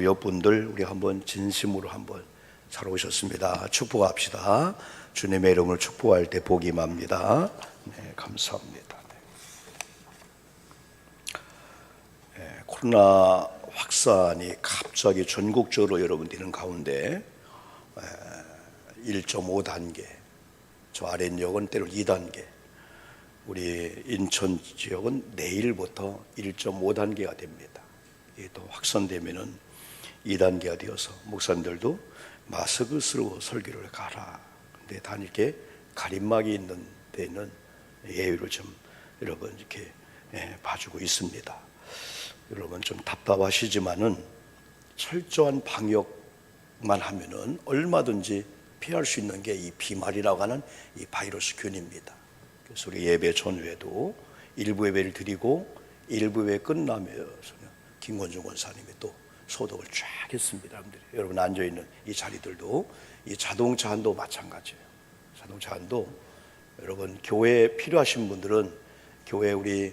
오시고 옆분들 우리 한번 진심으로 한번 잘 오셨습니다. 축복합시다. 주님의 이름을 축복할 때 복이 임합니다. 네, 감사합니다. 네, 코로나 확산이 갑자기 전국적으로 여러분 되는 가운데 1.5단계, 저 아랫역은 때로 2단계, 우리 인천 지역은 내일부터 1.5단계가 됩니다. 이게 또 확산되면은 2단계가 되어서 목사님들도 마스크 쓰고 설교를 가라. 근데 다 이렇게 가림막이 있는 데는 예의를 좀 여러분 이렇게 봐주고 있습니다. 여러분 좀 답답하시지만은 철저한 방역만 하면은 얼마든지 피할 수 있는 게 이 비말이라고 하는 이 바이러스균입니다. 그래서 우리 예배 전후에도 일부 예배를 드리고 일부 예배 끝나면 김건중 권사님이 또 소독을 쫙 했습니다. 여러분 앉아있는 이 자리들도 이 자동차 한도 마찬가지예요. 자동차 한도 여러분 교회에 필요하신 분들은 교회 우리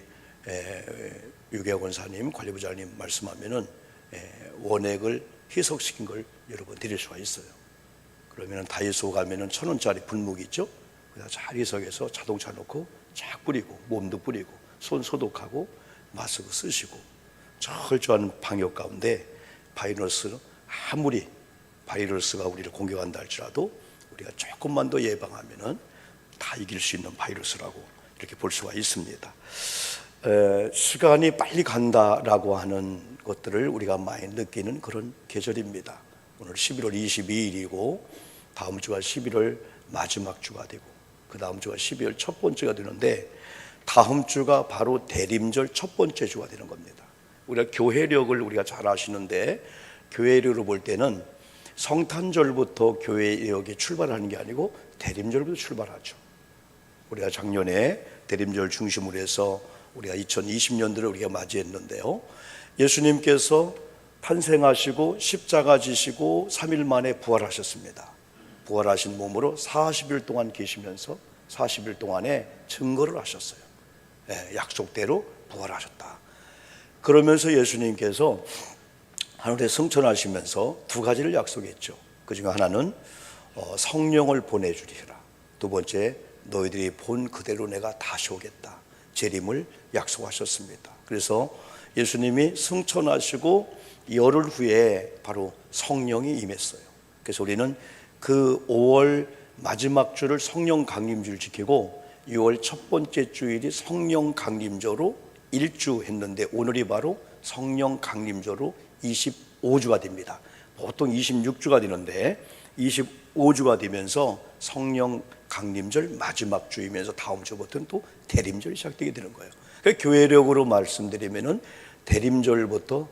유계학 권사님 관리부장님 말씀하면은 원액을 희석시킨 걸 여러분 드릴 수가 있어요. 그러면은 다이소 가면은 1,000원짜리 분무기 있죠? 그래서 잘 희석해서 자동차 놓고 쫙 뿌리고 몸도 뿌리고 손 소독하고 마스크 쓰시고 철저한 방역 가운데 바이러스 아무리 바이러스가 우리를 공격한다 할지라도 우리가 조금만 더 예방하면은 다 이길 수 있는 바이러스라고 이렇게 볼 수가 있습니다. 시간이 빨리 간다라고 하는 것들을 우리가 많이 느끼는 그런 계절입니다. 오늘 11월 22일이고 다음 주가 11월 마지막 주가 되고 그 다음 주가 12월 첫 번째가 되는데 다음 주가 바로 대림절 첫 번째 주가 되는 겁니다. 우리가 교회력을 우리가 잘 아시는데 교회력으로 볼 때는 성탄절부터 교회력이 출발하는 게 아니고 대림절부터 출발하죠. 우리가 작년에 대림절 중심으로 해서 우리가 2020년도를 우리가 맞이했는데요. 예수님께서 탄생하시고 십자가 지시고 3일 만에 부활하셨습니다. 부활하신 몸으로 40일 동안 계시면서 40일 동안에 증거를 하셨어요. 약속대로 부활하셨다. 그러면서 예수님께서 하늘에 승천하시면서 두 가지를 약속했죠. 그중에 하나는 성령을 보내주리라. 두 번째, 너희들이 본 그대로 내가 다시 오겠다. 재림을 약속하셨습니다. 그래서 예수님이 승천하시고 열흘 후에 바로 성령이 임했어요. 그래서 우리는 그 5월 마지막 주를 성령 강림주를 지키고 6월 첫 번째 주일이 성령 강림절로 1주 했는데 오늘이 바로 성령 강림절로 25주가 됩니다. 보통 26주가 되는데 25주가 되면서 성령 강림절 마지막 주이면서 다음 주부터는 또 대림절이 시작되게 되는 거예요. 그러니까 교회력으로 말씀드리면은 대림절부터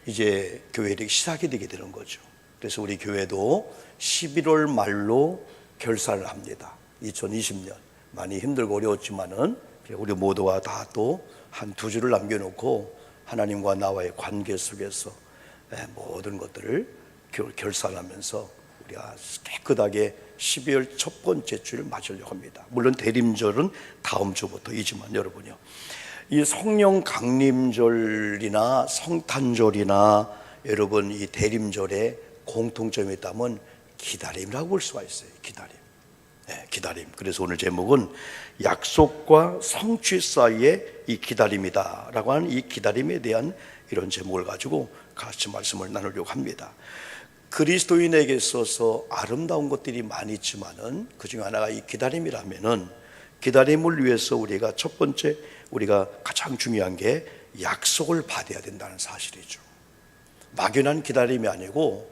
이제 교회력이 시작이 되게 되는 거죠. 그래서 우리 교회도 11월 말로 결산을 합니다. 2020년 많이 힘들고 어려웠지만은 우리 모두가 다 또 한 두 주를 남겨놓고 하나님과 나와의 관계 속에서 모든 것들을 결산하면서 우리가 깨끗하게 12월 첫 번째 주를 맞으려고 합니다. 물론 대림절은 다음 주부터이지만 여러분요, 이 성령 강림절이나 성탄절이나 여러분 이 대림절에 공통점이 있다면 기다림이라고 볼 수가 있어요. 기다림. 그래서 오늘 제목은 약속과 성취 사이의 이 기다림이다라고 하는 이 기다림에 대한 이런 제목을 가지고 같이 말씀을 나누려고 합니다. 그리스도인에게 있어서 아름다운 것들이 많이 있지만은 그 중에 하나가 이 기다림이라면은 기다림을 위해서 우리가 첫 번째 우리가 가장 중요한 게 약속을 받아야 된다는 사실이죠. 막연한 기다림이 아니고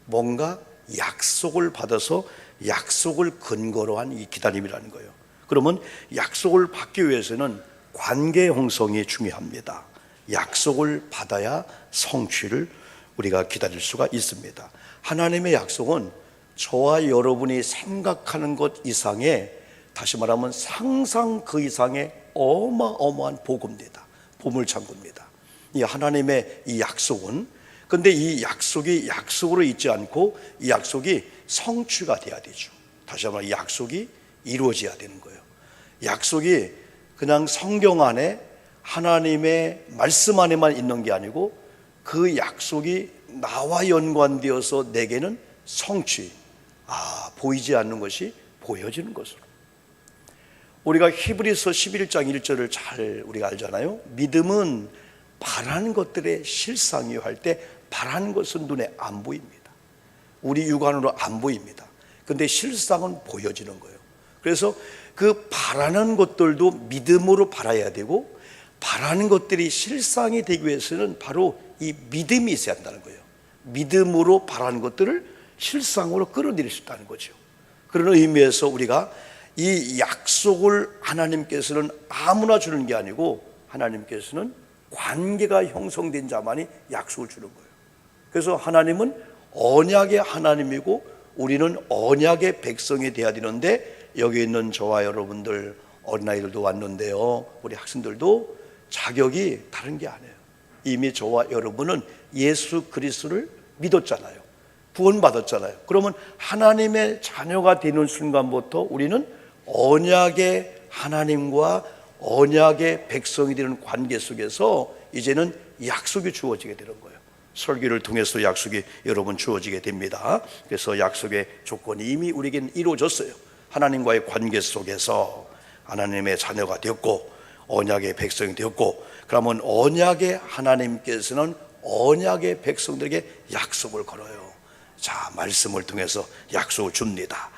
뭔가 약속을 받아서 약속을 근거로 한 이 기다림이라는 거예요. 그러면 약속을 받기 위해서는 관계 형성이 중요합니다. 약속을 받아야 성취를 우리가 기다릴 수가 있습니다. 하나님의 약속은 저와 여러분이 생각하는 것 이상의, 다시 말하면 상상 그 이상의 어마어마한 복입니다. 보물창고입니다. 이 하나님의 이 약속은, 근데 이 약속이 약속으로 있지 않고 이 약속이 성취가 돼야 되죠. 다시 한번 이 약속이 이루어져야 되는 거예요. 약속이 그냥 성경 안에 하나님의 말씀 안에만 있는 게 아니고 그 약속이 나와 연관되어서 내게는 성취, 보이지 않는 것이 보여지는 것으로. 우리가 히브리서 11장 1절을 잘 우리가 알잖아요. 믿음은 바라는 것들의 실상이요 할 때 바라는 것은 눈에 안 보입니다. 우리 육안으로 안 보입니다. 근데 실상은 보여지는 거예요. 그래서 그 바라는 것들도 믿음으로 바라야 되고, 바라는 것들이 실상이 되기 위해서는 바로 이 믿음이 있어야 한다는 거예요. 믿음으로 바라는 것들을 실상으로 끌어들일 수 있다는 거죠. 그런 의미에서 우리가 이 약속을 하나님께서는 아무나 주는 게 아니고, 하나님께서는 관계가 형성된 자만이 약속을 주는 거예요. 그래서 하나님은 언약의 하나님이고 우리는 언약의 백성이 되어야 되는데, 여기 있는 저와 여러분들 어린아이들도 왔는데요, 우리 학생들도 자격이 다른 게 아니에요. 이미 저와 여러분은 예수 그리스도를 믿었잖아요. 구원받았잖아요. 그러면 하나님의 자녀가 되는 순간부터 우리는 언약의 하나님과 언약의 백성이 되는 관계 속에서 이제는 약속이 주어지게 되는 거예요. 설교를 통해서 약속이 여러분 주어지게 됩니다. 그래서 약속의 조건이 이미 우리에게는 이루어졌어요. 하나님과의 관계 속에서 하나님의 자녀가 되었고 언약의 백성이 되었고, 그러면 언약의 하나님께서는 언약의 백성들에게 약속을 걸어요. 자, 말씀을 통해서 약속을 줍니다.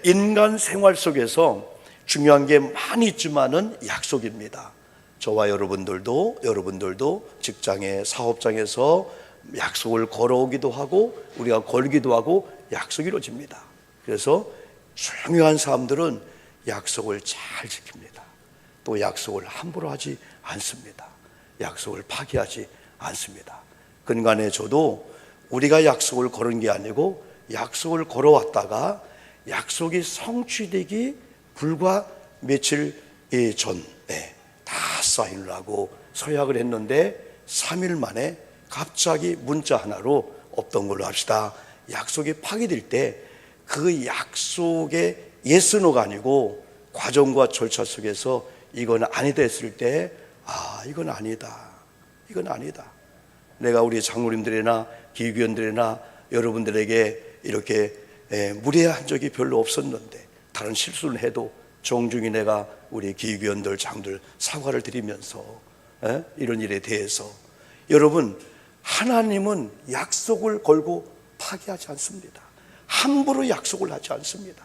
인간 생활 속에서 중요한 게 많이 있지만은 약속입니다. 저와 여러분들도 직장에, 사업장에서 약속을 걸어오기도 하고 우리가 걸기도 하고 약속이 이루어집니다. 그래서 중요한 사람들은 약속을 잘 지킵니다. 또 약속을 함부로 하지 않습니다. 약속을 파기하지 않습니다. 근간에 저도 우리가 약속을 걸은 게 아니고 약속을 걸어왔다가 약속이 성취되기 불과 며칠 전에 다 사인을 하고 서약을 했는데 3일 만에 갑자기 문자 하나로 없던 걸로 합시다, 약속이 파기될 때 그 약속의 예스노가 아니고 과정과 절차 속에서 이건 아니다 했을 때, 이건 아니다, 이건 아니다. 내가 우리 장로님들이나 기교원들이나 여러분들에게 이렇게 무례한 적이 별로 없었는데 다른 실수를 해도 정중히 내가 우리 기교원들 장들 사과를 드리면서 이런 일에 대해서, 여러분, 하나님은 약속을 걸고 파기하지 않습니다. 함부로 약속을 하지 않습니다.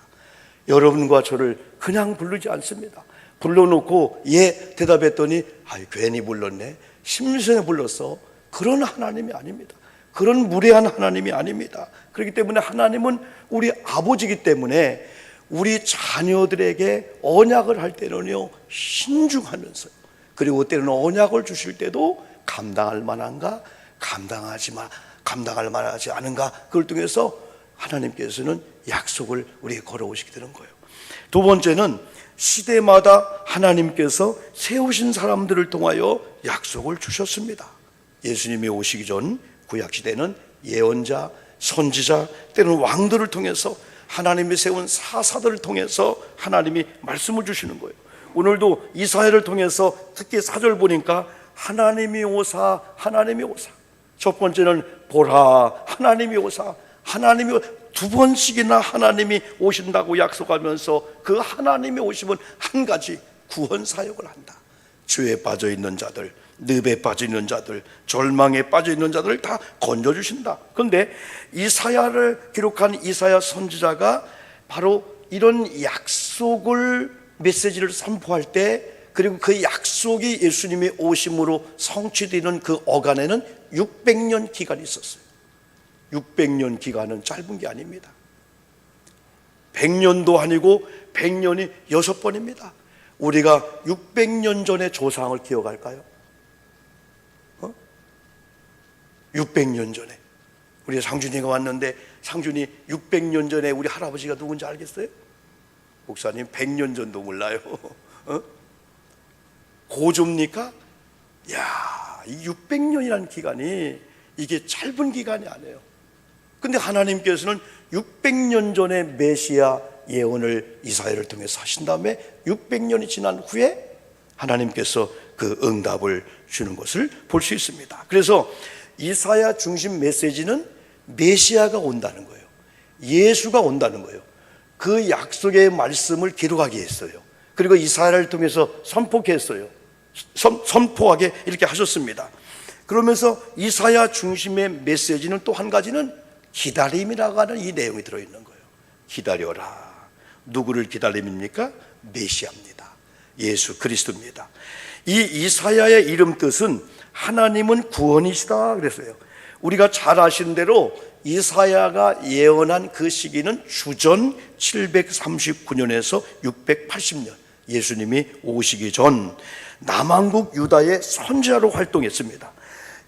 여러분과 저를 그냥 부르지 않습니다. 불러놓고 예 대답했더니 괜히 불렀네, 심심해 불렀어, 그런 하나님이 아닙니다. 그런 무례한 하나님이 아닙니다. 그렇기 때문에 하나님은 우리 아버지이기 때문에 우리 자녀들에게 언약을 할 때는요 신중하면서요, 그리고 때로는 언약을 주실 때도 감당할 만한가, 감당할 만하지 않은가, 그걸 통해서 하나님께서는 약속을 우리에게 걸어오시게 되는 거예요. 두 번째는 시대마다 하나님께서 세우신 사람들을 통하여 약속을 주셨습니다. 예수님이 오시기 전 구약시대는 예언자, 선지자, 때로는 왕들을 통해서 하나님이 세운 사사들을 통해서 하나님이 말씀을 주시는 거예요. 오늘도 이사야를 통해서 특히 4절 보니까 하나님이 오사, 하나님이 오사. 첫 번째는 보라, 하나님이 오사, 하나님이 두 번씩이나 하나님이 오신다고 약속하면서 그 하나님이 오시면 한 가지 구원 사역을 한다. 죄에 빠져 있는 자들, 늪에 빠져 있는 자들, 절망에 빠져 있는 자들을 다 건져주신다. 그런데 이사야를 기록한 이사야 선지자가 바로 이런 약속을 메시지를 선포할 때, 그리고 그 약속이 예수님의 오심으로 성취되는 그 어간에는 600년 기간이 있었어요. 600년 기간은 짧은 게 아닙니다. 100년도 아니고 100년이 6번입니다. 우리가 600년 전의 조상을 기억할까요? 600년 전에 우리 상준이가 왔는데, 상준이 600년 전에 우리 할아버지가 누군지 알겠어요? 목사님 100년 전도 몰라요. 고조입니까? 이 600년이라는 기간이 이게 짧은 기간이 아니에요. 근데 하나님께서는 600년 전에 메시아 예언을 이사야를 통해서 하신 다음에 600년이 지난 후에 하나님께서 그 응답을 주는 것을 볼 수 있습니다. 그래서 이사야 중심 메시지는 메시아가 온다는 거예요. 예수가 온다는 거예요. 그 약속의 말씀을 기록하게 했어요. 그리고 이사야를 통해서 선포했어요. 선포하게 이렇게 하셨습니다. 그러면서 이사야 중심의 메시지는 또 한 가지는 기다림이라고 하는 이 내용이 들어있는 거예요. 기다려라. 누구를 기다림입니까? 메시아입니다. 예수 그리스도입니다. 이 이사야의 이름 뜻은 하나님은 구원이시다 그랬어요. 우리가 잘 아시는 대로 이사야가 예언한 그 시기는 주전 739년에서 680년, 예수님이 오시기 전 남한국 유다의 선지자로 활동했습니다.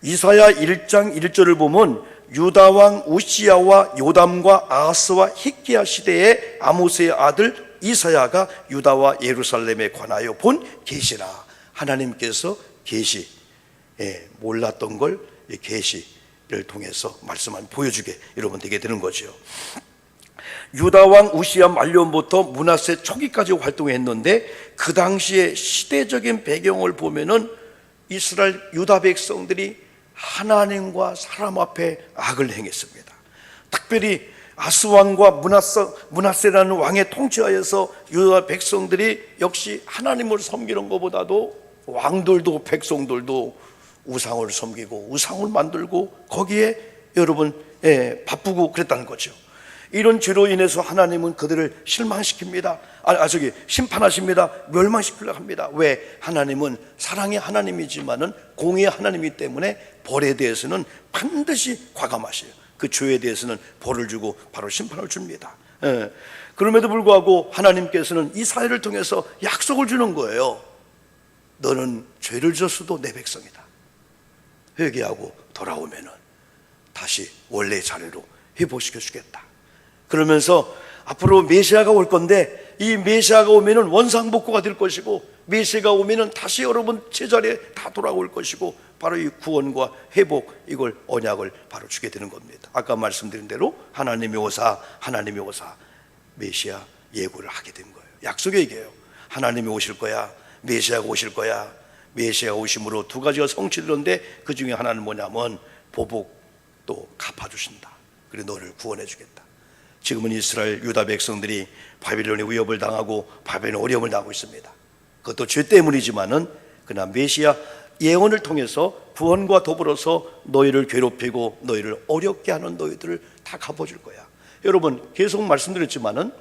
이사야 1장 1절을 보면 유다 왕 우시야와 요담과 아하스와 히키야 시대의 아모스의 아들 이사야가 유다와 예루살렘에 관하여 본 계시라. 하나님께서 계시, 몰랐던 걸 계시를 통해서 말씀을 보여주게 여러분 되게 되는 거죠. 유다 왕 우시야 말년부터 므낫세 초기까지 활동했는데 그 당시의 시대적인 배경을 보면은 이스라엘 유다 백성들이 하나님과 사람 앞에 악을 행했습니다. 특별히 아스 왕과 므낫세라는 왕의 통치하에서 유다 백성들이 역시 하나님을 섬기는 것보다도 왕들도 백성들도 우상을 섬기고 우상을 만들고 거기에 여러분 바쁘고 그랬다는 거죠. 이런 죄로 인해서 하나님은 그들을 실망시킵니다. 심판하십니다. 멸망시키려고 합니다. 왜? 하나님은 사랑의 하나님이지만은 공의의 하나님이기 때문에 벌에 대해서는 반드시 과감하셔요. 그 죄에 대해서는 벌을 주고 바로 심판을 줍니다. 그럼에도 불구하고 하나님께서는 이사야를 통해서 약속을 주는 거예요. 너는 죄를 졌어도 내 백성이다. 회개하고 돌아오면은 다시 원래의 자리로 회복시켜 주겠다. 그러면서 앞으로 메시아가 올 건데 이 메시아가 오면은 원상복구가 될 것이고 메시아가 오면은 다시 여러분 제자리에 다 돌아올 것이고 바로 이 구원과 회복 이걸 언약을 바로 주게 되는 겁니다. 아까 말씀드린 대로 하나님이 오사 메시아 예고를 하게 된 거예요. 약속의 얘기예요. 하나님이 오실 거야. 메시아가 오실 거야. 메시아 오심으로 두 가지가 성취되는데 그 중에 하나는 뭐냐면 보복도 갚아주신다. 그리고 너를 구원해 주겠다. 지금은 이스라엘 유다 백성들이 바빌론의 위협을 당하고 바벨론의 어려움을 당하고 있습니다. 그것도 죄 때문이지만은 그러나 메시아 예언을 통해서 구원과 더불어서 너희를 괴롭히고 너희를 어렵게 하는 너희들을 다 갚아줄 거야. 여러분 계속 말씀드렸지만은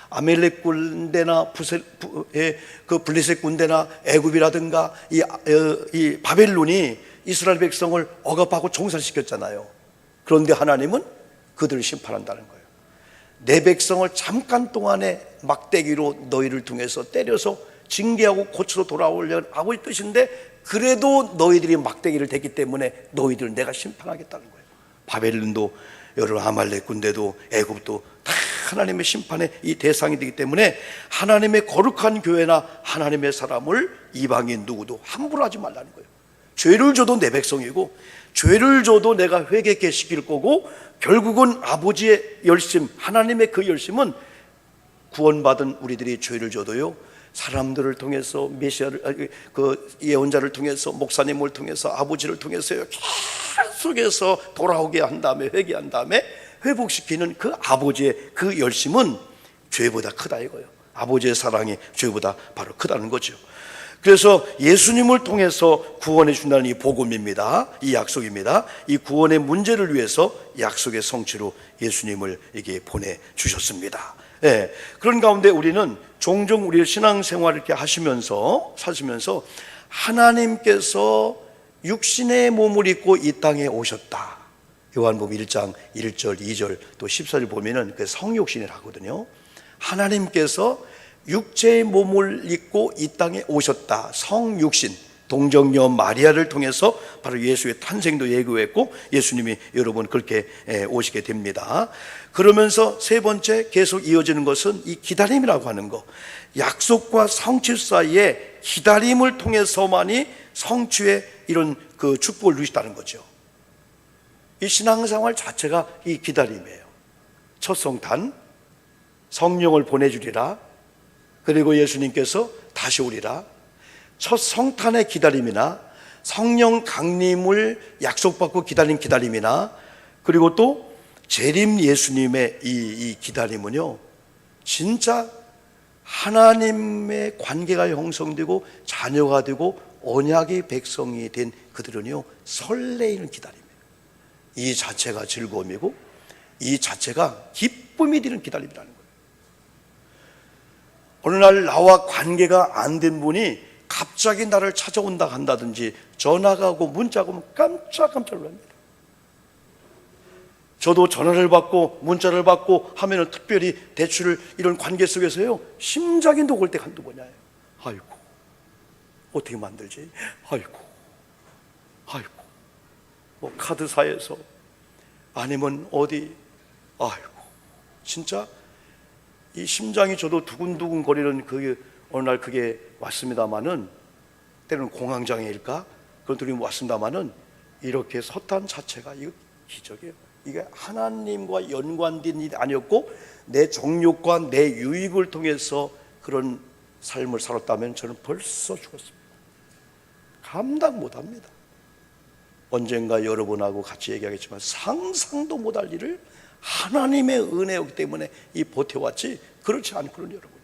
아멜렉 군대나 그 블레셋 군대나 애굽이라든가 이 바벨론이 이스라엘 백성을 억압하고 종살시켰잖아요. 그런데 하나님은 그들을 심판한다는 거예요. 내 백성을 잠깐 동안에 막대기로 너희를 통해서 때려서 징계하고 고쳐서 돌아오려고 하고 있듯인데 그래도 너희들이 막대기를 댔기 때문에 너희들을 내가 심판하겠다는 거예요. 바벨론도 여러 아말렉 군대도 애굽도 다 하나님의 심판의 이 대상이 되기 때문에 하나님의 거룩한 교회나 하나님의 사람을 이방인 누구도 함부로 하지 말라는 거예요. 죄를 줘도 내 백성이고 죄를 줘도 내가 회개케 시킬 거고 결국은 아버지의 열심, 하나님의 그 열심은 구원받은 우리들이 죄를 줘도요 사람들을 통해서 메시아를 그 예언자를 통해서 목사님을 통해서 아버지를 통해서요 계속해서 돌아오게 한 다음에 회개한 다음에 회복시키는 그 아버지의 그 열심은 죄보다 크다 이거예요. 아버지의 사랑이 죄보다 바로 크다는 거죠. 그래서 예수님을 통해서 구원해 준다는 이 복음입니다. 이 약속입니다. 이 구원의 문제를 위해서 약속의 성취로 예수님을 이게 보내주셨습니다. 그런 가운데 우리는 종종 우리의 신앙생활을 이렇게 사시면서 하나님께서 육신의 몸을 입고 이 땅에 오셨다. 요한복음 1장 1절 2절 또 14절 보면은 그 성육신이라고 하거든요. 하나님께서 육체의 몸을 입고 이 땅에 오셨다. 성육신, 동정녀 마리아를 통해서 바로 예수의 탄생도 예고했고 예수님이 여러분 그렇게 오시게 됩니다. 그러면서 세 번째 계속 이어지는 것은 이 기다림이라고 하는 거. 약속과 성취 사이에 기다림을 통해서만이 성취의 이런 그 축복을 누리셨다는 거죠. 이 신앙생활 자체가 이 기다림이에요. 첫 성탄, 성령을 보내주리라. 그리고 예수님께서 다시 오리라. 첫 성탄의 기다림이나 성령 강림을 약속받고 기다린 기다림이나, 그리고 또 재림 예수님의 이 기다림은요, 진짜 하나님의 관계가 형성되고 자녀가 되고 언약의 백성이 된 그들은요, 설레이는 기다림이에요. 이 자체가 즐거움이고 이 자체가 기쁨이 되는 기다림이라는 거예요. 어느 날 나와 관계가 안 된 분이 갑자기 나를 찾아온다 한다든지 전화가 오고 문자가 오면 깜짝깜짝 놀랍니다. 저도 전화를 받고 문자를 받고 하면은 특별히 대출을 이런 관계 속에서요, 심장이 녹을 때가 한두 번이에요. 아이고, 어떻게 만들지? 아이고, 뭐 카드사에서 아니면 어디, 아이고, 진짜 이 심장이 저도 두근두근 거리는 그게 어느 날 그게 왔습니다마는, 때로는 공황장애일까? 그런 들이 왔습니다마는, 이렇게 섰단 자체가 이거 기적이에요. 이게 하나님과 연관된 일이 아니었고 내 정욕과 내 유익을 통해서 그런 삶을 살았다면 저는 벌써 죽었습니다. 감당 못합니다. 언젠가 여러분하고 같이 얘기하겠지만 상상도 못할 일을 하나님의 은혜였기 때문에 이 버텨왔지, 그렇지 않고는 여러분이,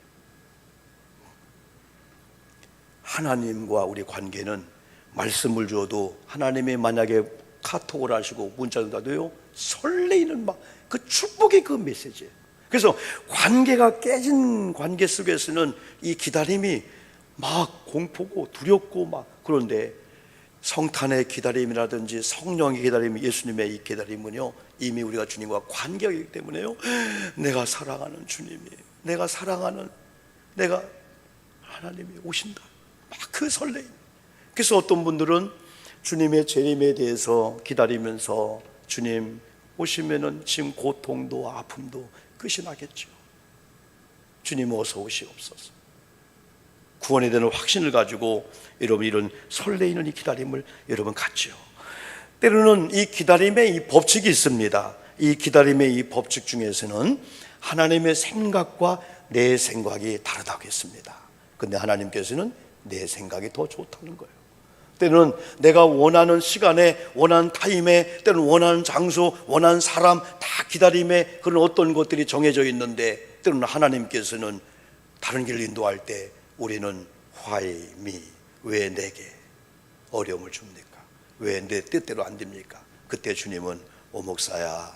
하나님과 우리 관계는 말씀을 주어도 하나님이 만약에 카톡을 하시고 문자를 놔도요, 설레이는 막 그 축복의 그 메시지예요. 그래서 관계가 깨진 관계 속에서는 이 기다림이 막 공포고 두렵고 막, 그런데 성탄의 기다림이라든지 성령의 기다림, 예수님의 이 기다림은요, 이미 우리가 주님과 관계가 있기 때문에요, 내가 사랑하는 주님이, 내가 사랑하는 내가 하나님이 오신다, 막 그 설레임. 그래서 어떤 분들은 주님의 재림에 대해서 기다리면서 주님 오시면은 지금 고통도 아픔도 끝이 나겠죠. 주님 어서 오시옵소서. 구원에 대한 확신을 가지고 여러분 이런 설레이는 이 기다림을 여러분 갖죠. 때로는 이 기다림의 이 법칙이 있습니다. 이 기다림의 이 법칙 중에서는 하나님의 생각과 내 생각이 다르다고 했습니다. 근데 하나님께서는 내 생각이 더 좋다는 거예요. 때로는 내가 원하는 시간에, 원하는 타임에, 때로는 원하는 장소, 원하는 사람, 다 기다림에 그런 어떤 것들이 정해져 있는데, 때로는 하나님께서는 다른 길을 인도할 때 우리는 Why me? 왜 내게 어려움을 줍니까? 왜 내 뜻대로 안 됩니까? 그때 주님은 목사야,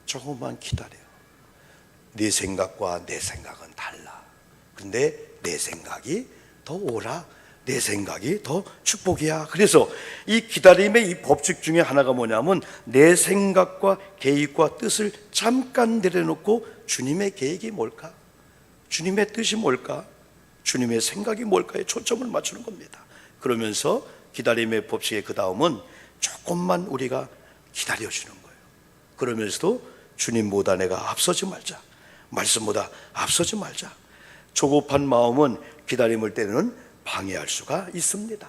조금만 기다려. 네 생각과 내 생각은 달라. 근데 내 생각이 더 오라. 내 생각이 더 축복이야. 그래서 이 기다림의 이 법칙 중에 하나가 뭐냐면, 내 생각과 계획과 뜻을 잠깐 내려놓고 주님의 계획이 뭘까? 주님의 뜻이 뭘까? 주님의 생각이 뭘까에 초점을 맞추는 겁니다. 그러면서 기다림의 법칙의 그 다음은 조금만 우리가 기다려주는 거예요. 그러면서도 주님보다 내가 앞서지 말자, 말씀보다 앞서지 말자. 조급한 마음은 기다림을 때는 방해할 수가 있습니다.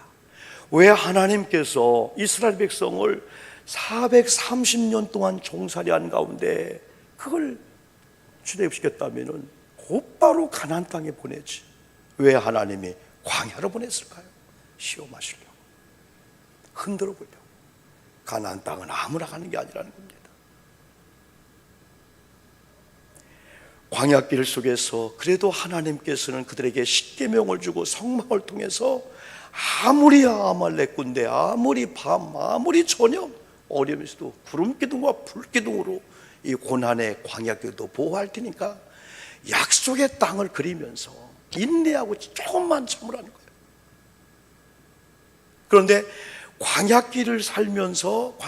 왜 하나님께서 이스라엘 백성을 430년 동안 종살이한 가운데 그걸 출애굽시켰다면 곧바로 가나안 땅에 보내지, 왜 하나님이 광야로 보냈을까요? 시험하시려고, 흔들어 보려고. 가나안 땅은 아무나 가는 게 아니라는 겁니다. 광야길 속에서 그래도 하나님께서는 그들에게 십계명을 주고 성막을 통해서 아무리 아말렉 군대, 아무리 밤, 아무리 저녁 어려움에서도 구름기둥과 불기둥으로 이 고난의 광야길도 보호할 테니까 약속의 땅을 그리면서 인내하고 조금만 참으라는 거예요. 그런데 광야길을 살면서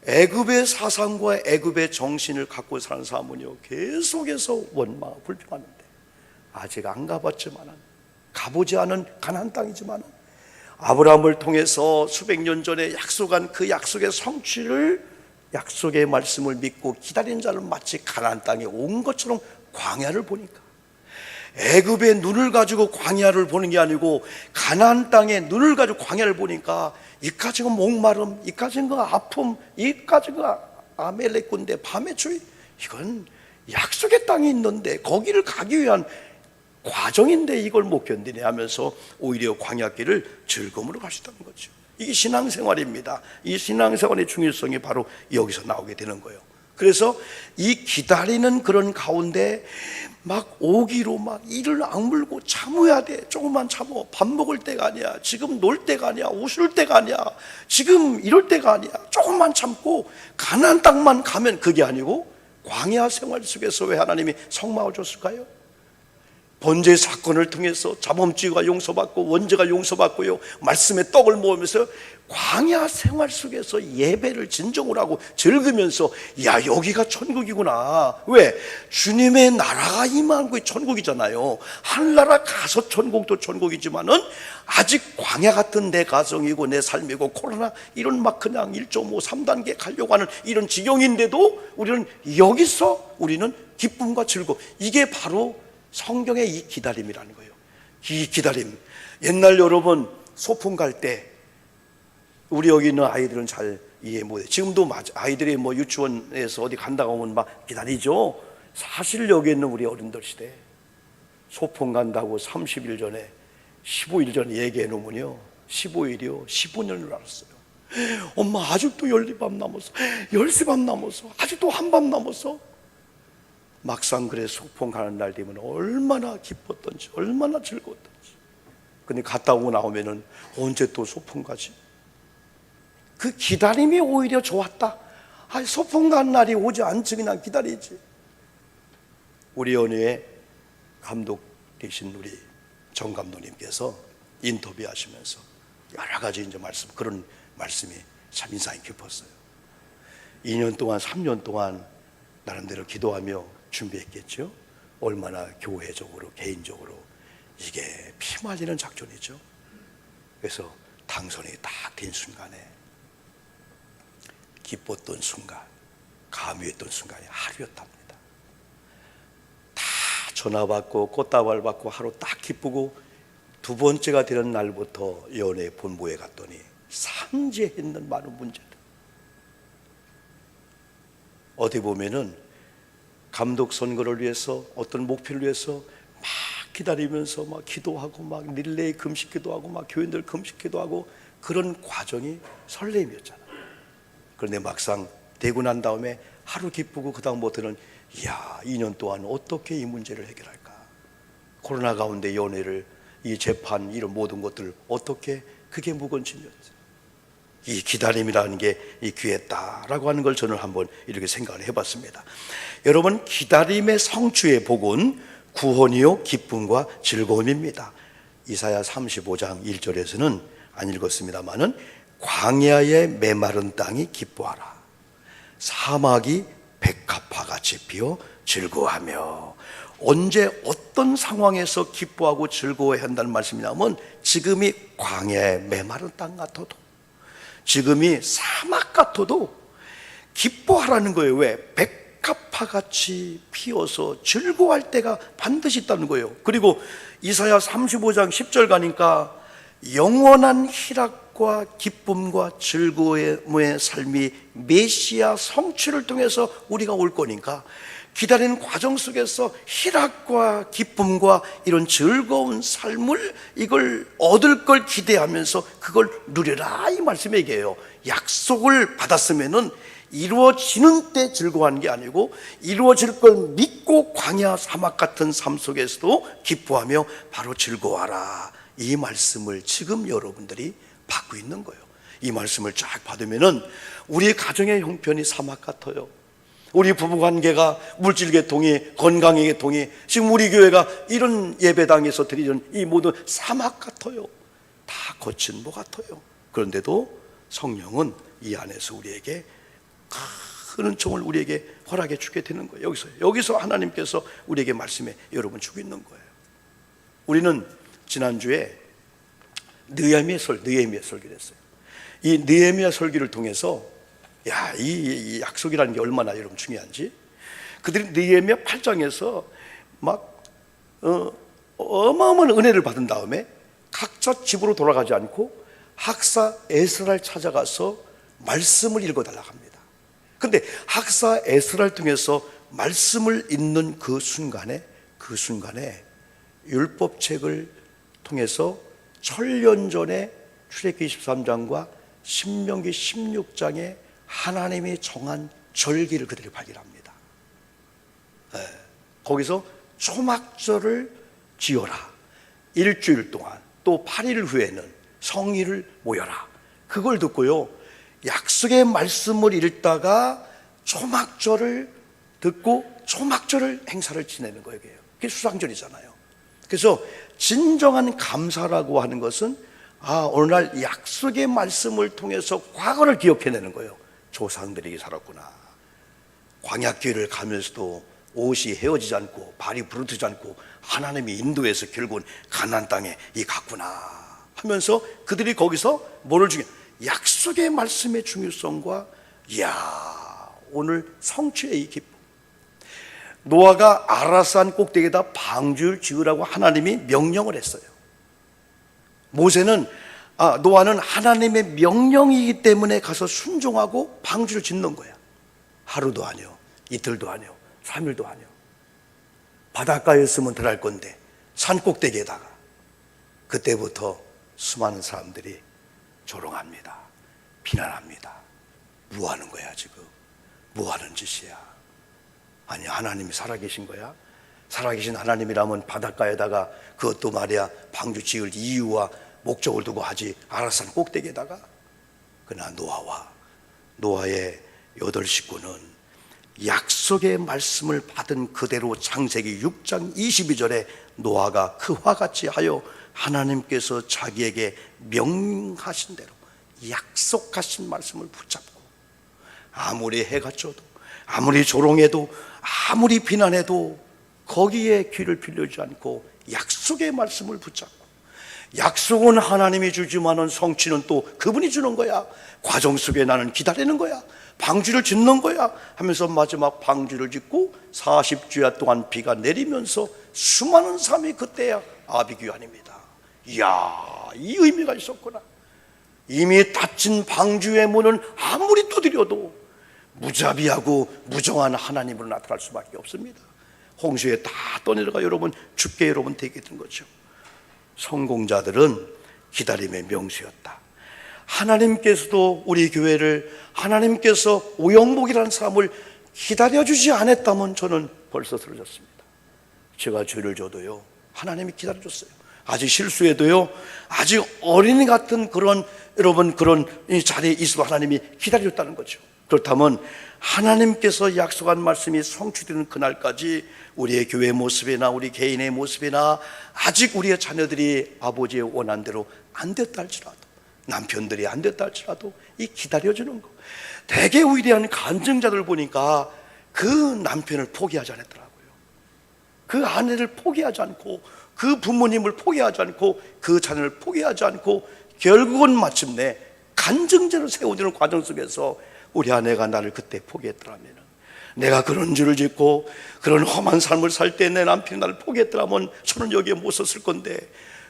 애굽의 사상과 애굽의 정신을 갖고 사는 사람은요, 계속해서 원망, 불평하는데, 아직 안 가봤지만, 가보지 않은 가나안 땅이지만, 아브라함을 통해서 수백 년 전에 약속한 그 약속의 성취를, 약속의 말씀을 믿고 기다린 자는 마치 가나안 땅에 온 것처럼 광야를 보니까, 애굽의 눈을 가지고 광야를 보는 게 아니고 가나안 땅의 눈을 가지고 광야를 보니까, 이까지 그 목마름, 이까지 그 아픔, 이까지 그 아말렉 군대 밤의 추위, 이건 약속의 땅이 있는데 거기를 가기 위한 과정인데 이걸 못 견디네 하면서 오히려 광야길을 즐거움으로 갈 수 있다는 거죠. 이게 신앙생활입니다. 이 신앙생활의 중요성이 바로 여기서 나오게 되는 거예요. 그래서 이 기다리는 그런 가운데 막 오기로 막 이를 악물고 참아야 돼. 조금만 참어. 밥 먹을 때가 아니야. 지금 놀 때가 아니야. 웃을 때가 아니야. 지금 이럴 때가 아니야. 조금만 참고 가나안 땅만 가면 그게 아니고 광야 생활 속에서 왜 하나님이 성막을 줬을까요? 번제 사건을 통해서 자범죄가 용서받고 원죄가 용서받고요, 말씀의 떡을 모으면서 광야 생활 속에서 예배를 진정을 하고 즐기면서 야, 여기가 천국이구나. 왜? 주님의 나라가 임한 게 천국이잖아요. 하늘나라 가서 천국도 천국이지만은 아직 광야 같은 내 가정이고 내 삶이고 코로나 이런 막 그냥 1.5, 3단계 가려고 하는 이런 지경인데도 우리는 여기서 우리는 기쁨과 즐거움, 이게 바로 성경의 이 기다림이라는 거예요. 이 기다림. 옛날 여러분 소풍 갈 때 우리 여기 있는 아이들은 잘 이해 못해. 지금도 아이들이 뭐 유치원에서 어디 간다고 하면 막 기다리죠. 사실 여기 있는 우리 어른들 시대 소풍 간다고 30일 전에 15일 전에 얘기해 놓으면요, 15일이요 15년을 알았어요. 엄마 아직도 열리밤 남았어, 열시밤 남았어, 아직도 한밤 남았어. 막상 그래 소풍 가는 날 되면 얼마나 기뻤던지, 얼마나 즐거웠던지. 근데 갔다 오고 나오면은 언제 또 소풍 가지? 그 기다림이 오히려 좋았다. 아, 소풍 간 날이 오지 않지 그냥 기다리지. 우리 연예의 감독 되신 우리 정 감독님께서 인터뷰하시면서 여러 가지 이제 그런 말씀이 참 인상이 깊었어요. 2년 동안 3년 동안 나름대로 기도하며 준비했겠죠. 얼마나 교회적으로 개인적으로 이게 피 말리는 작전이죠. 그래서 당선이 딱 된 순간에 기뻤던 순간, 감회했던 순간이 하루였답니다. 다 전화 받고 꽃다발 받고 하루 딱 기쁘고, 두 번째가 되는 날부터 연예 본부에 갔더니 산재했는 많은 문제들. 어디 보면은 감독 선거를 위해서 어떤 목표를 위해서 막 기다리면서 막 기도하고 막 릴레이 금식 기도하고 막 교인들 금식 기도하고 그런 과정이 설렘이었잖아요. 그런데 막상 되고 난 다음에 하루 기쁘고 그 다음부터는 이야, 2년 동안 어떻게 이 문제를 해결할까? 코로나 가운데 연애를, 이 재판, 이런 모든 것들 어떻게, 그게 무건짐이었죠. 이 기다림이라는 게 이 귀했다라고 하는 걸 저는 한번 이렇게 생각을 해봤습니다. 여러분, 기다림의 성취의 복은 구원이요 기쁨과 즐거움입니다. 이사야 35장 1절에서는 안 읽었습니다마는 광야의 메마른 땅이 기뻐하라, 사막이 백합화같이 피어 즐거워하며. 언제 어떤 상황에서 기뻐하고 즐거워해야 한다는 말씀이냐면 지금이 광야의 메마른 땅 같아도, 지금이 사막 같아도 기뻐하라는 거예요. 왜? 백합화같이 피어서 즐거워할 때가 반드시 있다는 거예요. 그리고 이사야 35장 10절 가니까 영원한 희락과 기쁨과 즐거움의 삶이 메시아 성취를 통해서 우리가 올 거니까, 기다리는 과정 속에서 희락과 기쁨과 이런 즐거운 삶을, 이걸 얻을 걸 기대하면서 그걸 누려라, 이 말씀이 얘기해요. 약속을 받았으면은 이루어지는 때 즐거워하는 게 아니고 이루어질 걸 믿고 광야 사막 같은 삶 속에서도 기뻐하며 바로 즐거워하라, 이 말씀을 지금 여러분들이 받고 있는 거예요. 이 말씀을 쫙 받으면은 우리 가정의 형편이 사막 같아요. 우리 부부관계가 물질계통이, 건강계통이, 지금 우리 교회가 이런 예배당에서 드리는 이 모든 사막 같아요. 다 거친 뭐 같아요. 그런데도 성령은 이 안에서 우리에게 큰 은총을 우리에게 허락해 주게 되는 거예요. 여기서 하나님께서 우리에게 말씀해 여러분 주고 있는 거예요. 우리는 지난주에 느헤미야 설교를 했어요. 이 느헤미야 설교를 통해서 야, 이 약속이라는 게 얼마나 여러분 중요한지, 그들이 느헤미야 8장에서 막 어마어마한 은혜를 받은 다음에 각자 집으로 돌아가지 않고 학사 에스라를 찾아가서 말씀을 읽어달라고 합니다. 근데 학사 에스라를 통해서 말씀을 읽는 그 순간에 율법책을 통해서 1000년 전에 출애굽기 23장과 신명기 16장에 하나님이 정한 절기를 그들이 발견합니다. 거기서 초막절을 지어라. 일주일 동안, 또 8일 후에는 성일을 모여라. 그걸 듣고요, 약속의 말씀을 읽다가 초막절을 듣고 초막절을 행사를 지내는 거예요. 그게 수상절이잖아요. 그래서 진정한 감사라고 하는 것은 오늘날 약속의 말씀을 통해서 과거를 기억해내는 거예요. 조상들이 살았구나. 광야길을 가면서도 옷이 헤어지지 않고 발이 부르트지 않고 하나님이 인도해서 결국은 가나안 땅에 갔구나 하면서 그들이 거기서 뭐를 약속의 말씀의 중요성과 오늘 성취의 이 기쁨. 노아가 아라산 꼭대기에다 방주를 지으라고 하나님이 명령을 했어요. 노아는 하나님의 명령이기 때문에 가서 순종하고 방주를 짓는 거야. 하루도 아니요, 이틀도 아니요, 3일도 아니요. 바닷가였으면 들어갈 건데 산 꼭대기에다가. 그때부터 수많은 사람들이 조롱합니다. 비난합니다. 뭐 하는 거야 지금? 뭐 하는 짓이야? 아니, 하나님이 살아계신 거야? 살아계신 하나님이라면 바닷가에다가 그것도 말이야 방주 지을 이유와 목적을 두고 하지, 아라산 꼭대기에다가. 그러나 노아의 8 식구는 약속의 말씀을 받은 그대로 창세기 6장 22절에 노아가 그와 같이 하여 하나님께서 자기에게 명하신 대로 약속하신 말씀을 붙잡고, 아무리 해가 쪄도, 아무리 조롱해도, 아무리 비난해도 거기에 귀를 빌려주지 않고 약속의 말씀을 붙잡고, 약속은 하나님이 주지만은 성취는 또 그분이 주는 거야. 과정 속에 나는 기다리는 거야. 방주를 짓는 거야 하면서 마지막 방주를 짓고 40주야 동안 비가 내리면서 수많은 사람이 그때야 아비규환입니다. 이야, 이 의미가 있었구나. 이미 닫힌 방주의 문은 아무리 두드려도 무자비하고 무정한 하나님으로 나타날 수밖에 없습니다. 홍수에 다 떠내려가 여러분 죽게 여러분 되게 된 거죠. 성공자들은 기다림의 명수였다. 하나님께서도 우리 교회를, 하나님께서 오영복이라는 사람을 기다려주지 않았다면 저는 벌써 쓰러졌습니다. 제가 죄를 져도요, 하나님이 기다려줬어요. 아직 실수해도요, 아직 어린이 같은 그런 자리에 있어도 하나님이 기다려줬다는 거죠. 그렇다면 하나님께서 약속한 말씀이 성취되는 그날까지 우리의 교회 모습이나 우리 개인의 모습이나 아직 우리의 자녀들이 아버지의 원한대로 안 됐다 할지라도, 남편들이 안 됐다 할지라도 이 기다려주는 거. 되게 위대한 간증자들 보니까 그 남편을 포기하지 않았더라고요. 그 아내를 포기하지 않고, 그 부모님을 포기하지 않고, 그 자녀를 포기하지 않고 결국은 마침내 간증자를 세우는 과정 속에서 우리 아내가 나를 그때 포기했더라면, 내가 그런 죄를 짓고 그런 험한 삶을 살 때 내 남편이 나를 포기했더라면 저는 여기에 못 섰을 건데,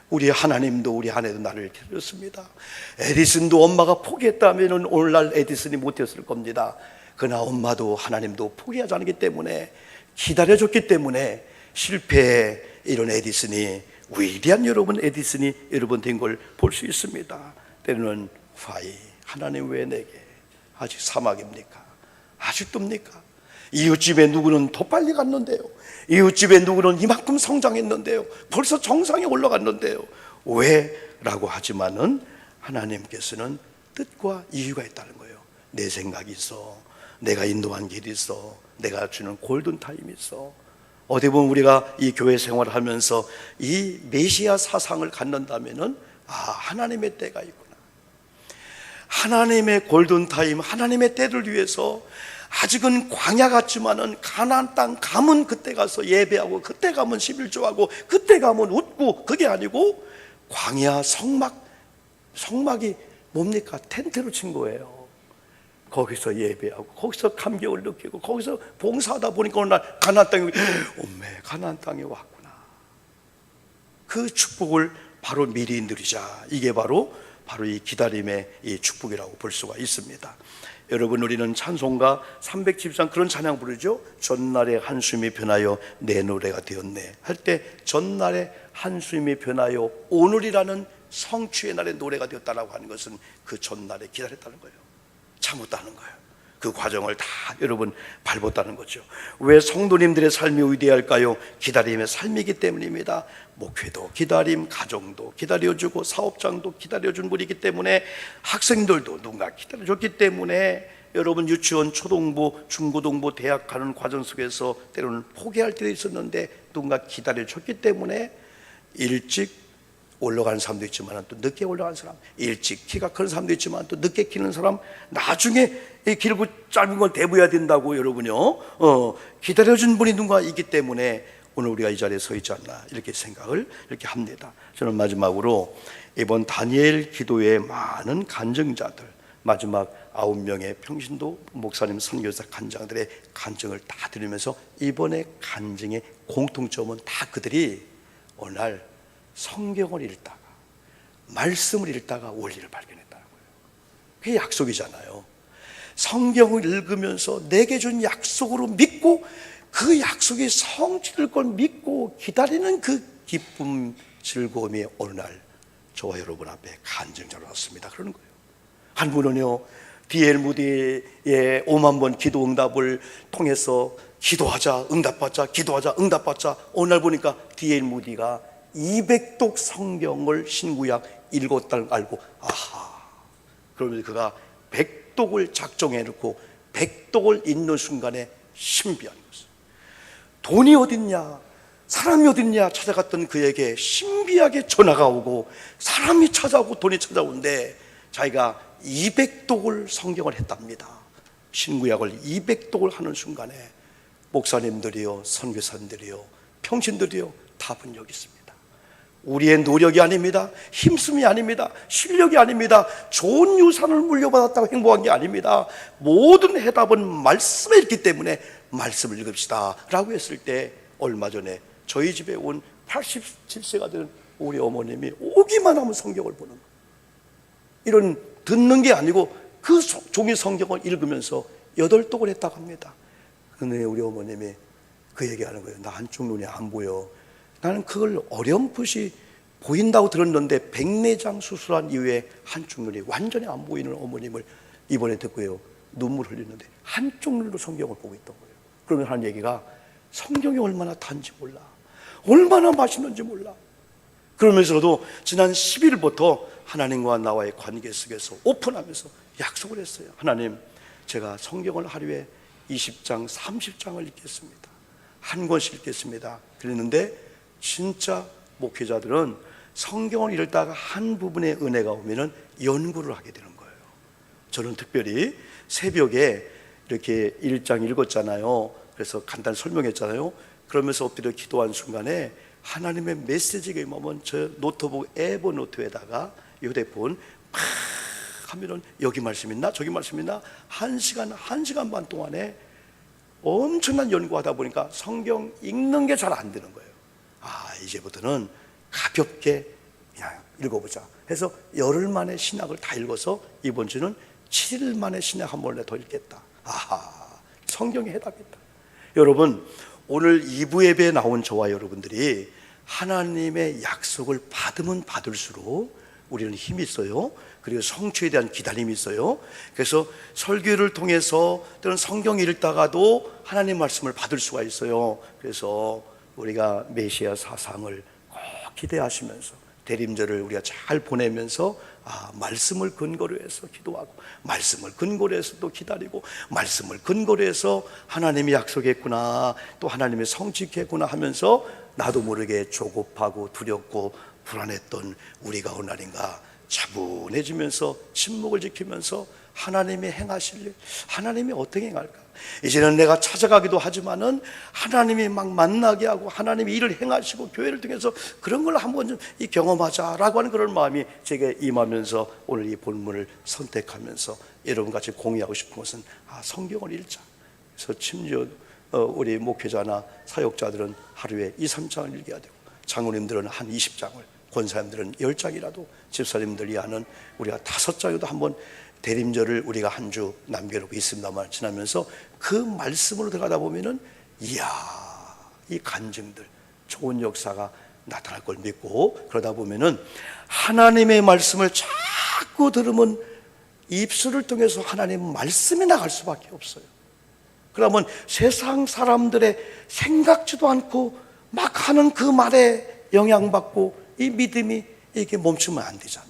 우리 하나님도 우리 아내도 나를 기다렸습니다. 에디슨도 엄마가 포기했다면 오늘날 에디슨이 못했을 겁니다. 그러나 엄마도 하나님도 포기하지 않기 때문에, 기다려줬기 때문에 실패에 이런 에디슨이, 위대한 에디슨이 여러분 된 걸 볼 수 있습니다. 때로는 하나님 왜 내게 아직 사막입니까? 아직도입니까? 이웃집에 누구는 더 빨리 갔는데요, 이웃집에 누구는 이만큼 성장했는데요, 벌써 정상에 올라갔는데요, 왜? 라고 하지만은 하나님께서는 뜻과 이유가 있다는 거예요. 내 생각이 있어, 내가 인도한 길이 있어, 내가 주는 골든타임이 있어. 어디 보면 우리가 이 교회 생활을 하면서 이 메시아 사상을 갖는다면은 하나님의 때가 있구나. 하나님의 골든타임, 하나님의 때를 위해서 아직은 광야 같지만은 가나안 땅 가면 그때 가서 예배하고, 그때 가면 11조하고, 그때 가면 웃고, 그게 아니고 광야 성막이 뭡니까? 텐트로 친 거예요. 거기서 예배하고, 거기서 감격을 느끼고, 거기서 봉사하다 보니까 어느 날 가나안 땅에, 가나안 땅에 왔구나. 그 축복을 바로 미리 누리자. 이게 바로 이 기다림의 이 축복이라고 볼 수가 있습니다. 여러분, 우리는 찬송가 373 그런 찬양 부르죠. 전날의 한숨이 변하여 내 노래가 되었네 할 때, 전날의 한숨이 변하여 오늘이라는 성취의 날의 노래가 되었다라고 하는 것은 그 전날에 기다렸다는 거예요. 참았다는 거예요. 그 과정을 다 여러분 밟았다는 거죠. 왜 성도님들의 삶이 위대할까요? 기다림의 삶이기 때문입니다. 목회도 기다림, 가정도 기다려주고 사업장도 기다려준 분이기 때문에, 학생들도 누군가 기다려줬기 때문에, 여러분 유치원, 초등부, 중고등부, 대학 가는 과정 속에서 때로는 포기할 때도 있었는데 누군가 기다려줬기 때문에 일찍 올라가는 사람도 있지만 또 늦게 올라가는 사람, 일찍 키가 큰 사람도 있지만 또 늦게 키는 사람, 나중에 길고 짧은 걸 대부해야 된다고 여러분요, 기다려준 분이 누군가 있기 때문에 오늘 우리가 이 자리에 서 있지 않나, 이렇게 생각을 이렇게 합니다. 저는 마지막으로 이번 다니엘 기도의 많은 간증자들, 마지막 9명의 평신도 목사님, 선교사, 간장들의 간증을 다 들으면서 이번에 간증의 공통점은 다 그들이 어느 날 성경을 읽다가, 말씀을 읽다가 원리를 발견했다는 거예요. 그게 약속이잖아요. 성경을 읽으면서 내게 준 약속으로 믿고 그 약속이 성취될 걸 믿고 기다리는 그 기쁨, 즐거움이 어느 날 저와 여러분 앞에 간증자로 왔습니다. 그러는 거예요. 한 분은요, D.L. 무디의 5만 번 기도 응답을 통해서 기도하자 응답받자, 기도하자 응답받자, 어느 날 보니까 D.L. 무디가 200독 성경을 신구약 읽었다는 걸 알고, 아하, 그러면서 그가 100독을 작정해 놓고 100독을 읽는 순간에 신비한 것을, 돈이 어딨냐, 사람이 어딨냐 찾아갔던 그에게 신비하게 전화가 오고 사람이 찾아오고 돈이 찾아오는데 자기가 200독을 성경을 했답니다. 신구약을 200독을 하는 순간에 목사님들이요, 선교사님들이요, 평신들이요, 답은 여기 있습니다. 우리의 노력이 아닙니다. 힘쓰이 아닙니다. 실력이 아닙니다. 좋은 유산을 물려받았다고 행복한 게 아닙니다. 모든 해답은 말씀에 있기 때문에 말씀을 읽읍시다 라고 했을 때, 얼마 전에 저희 집에 온 87세가 된 우리 어머님이 오기만 하면 성경을 보는 거예요. 이런 듣는 게 아니고 그 종이 성경을 읽으면서 8독을 했다고 합니다. 그런데 우리 어머님이 그 얘기하는 거예요. 나 한쪽 눈이 안 보여. 나는 그걸 어렴풋이 보인다고 들었는데 백내장 수술한 이후에 한쪽 눈이 완전히 안 보이는 어머님을 이번에 듣고요, 눈물 흘리는데 한쪽 눈으로 성경을 보고 있던 거예요. 그러면 하는 얘기가, 성경이 얼마나 단지 몰라, 얼마나 맛있는지 몰라. 그러면서도 지난 10일부터 하나님과 나와의 관계 속에서 오픈하면서 약속을 했어요. 하나님, 제가 성경을 하루에 20장, 30장을 읽겠습니다. 한 권씩 읽겠습니다. 그랬는데 진짜 목회자들은 성경을 읽다가 한 부분의 은혜가 오면은 연구를 하게 되는 거예요. 저는 특별히 새벽에 이렇게 1장 읽었잖아요. 그래서 간단히 설명했잖아요. 그러면서 엎드려 기도한 순간에 하나님의 메시지가 임하면 저 노트북 에버노트에다가 휴대폰 팍 하면은 여기 말씀 있나 저기 말씀 있나 1시간 반 동안에 엄청난 연구하다 보니까 성경 읽는 게 잘 안 되는 거예요. 아, 이제부터는 가볍게 그냥 읽어보자 해서 열흘 만에 신약을 다 읽어서 이번 주는 7일 만에 신약 한 번에 더 읽겠다. 아하, 성경의 해답이다. 여러분, 오늘 2부 예배에 나온 저와 여러분들이 하나님의 약속을 받으면 받을수록 우리는 힘이 있어요. 그리고 성취에 대한 기다림이 있어요. 그래서 설교를 통해서 또는 성경 읽다가도 하나님 말씀을 받을 수가 있어요. 그래서 우리가 메시아 사상을 꼭 기대하시면서 대림절을 우리가 잘 보내면서 말씀을 근거로 해서 기도하고, 말씀을 근거로 해서 또 기다리고, 말씀을 근거로 해서 하나님이 약속했구나, 또 하나님이 성취했구나 하면서 나도 모르게 조급하고 두렵고 불안했던 우리가 어느 날인가 차분해지면서 침묵을 지키면서 하나님이 행하실 일, 하나님이 어떻게 행할까? 이제는 내가 찾아가기도 하지만은 하나님이 막 만나게 하고 하나님이 일을 행하시고 교회를 통해서 그런 걸 한번 좀 경험하자라고 하는 그런 마음이 제게 임하면서 오늘 이 본문을 선택하면서 여러분 같이 공유하고 싶은 것은 성경을 읽자. 그래서 심지어 우리 목회자나 사역자들은 하루에 2, 3장을 읽어야 되고, 장로님들은 한 20장을, 권사님들은 10장이라도, 집사님들이 하는 우리가 5장이라도 한번 대림절을 우리가 한 주 남겨놓고 있습니다만 지나면서 그 말씀으로 들어가다 보면은 이야, 이 간증들, 좋은 역사가 나타날 걸 믿고, 그러다 보면은 하나님의 말씀을 자꾸 들으면 입술을 통해서 하나님의 말씀이 나갈 수밖에 없어요. 그러면 세상 사람들의 생각지도 않고 막 하는 그 말에 영향받고 이 믿음이 이게 멈추면 안 되잖아요.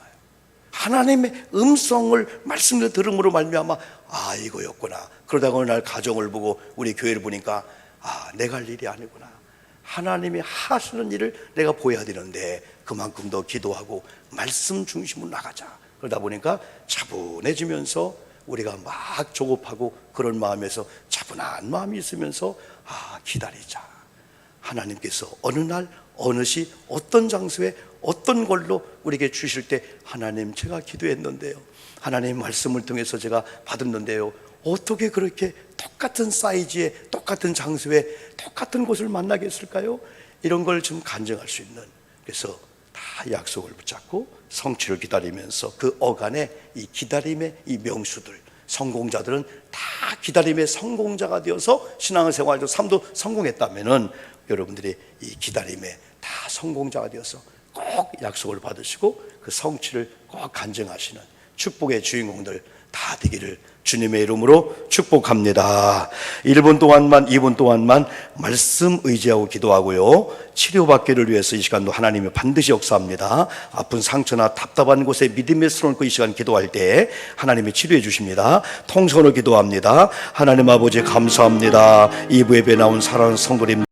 하나님의 음성을 말씀을 들음으로 말미암아 이거였구나. 그러다가 어느 날 가정을 보고 우리 교회를 보니까 내가 할 일이 아니구나. 하나님이 하시는 일을 내가 보여야 되는데 그만큼 더 기도하고 말씀 중심으로 나가자. 그러다 보니까 차분해지면서 우리가 막 조급하고 그런 마음에서 차분한 마음이 있으면서 기다리자. 하나님께서 어느 날 어느 시 어떤 장소에 어떤 걸로 우리에게 주실 때 하나님 제가 기도했는데요, 하나님 말씀을 통해서 제가 받았는데요, 어떻게 그렇게 똑같은 사이즈에 똑같은 장소에 똑같은 곳을 만나겠을까요? 이런 걸 좀 간증할 수 있는, 그래서 다 약속을 붙잡고 성취를 기다리면서 그 어간에 이 기다림의 이 명수들, 성공자들은 다 기다림의 성공자가 되어서 신앙생활도 삶도 성공했다면은 여러분들이 이 기다림에 다 성공자가 되어서 꼭 약속을 받으시고 그 성취를 꼭 간증하시는 축복의 주인공들 다 되기를 주님의 이름으로 축복합니다. 1분 동안만, 2분 동안만 말씀 의지하고 기도하고요, 치료받기를 위해서 이 시간도 하나님이 반드시 역사합니다. 아픈 상처나 답답한 곳에 믿음의 손을 얹고 이 시간 기도할 때 하나님이 치료해 주십니다. 통성으로 기도합니다. 하나님 아버지 감사합니다. 2부 예배 나온 사랑하는 성도님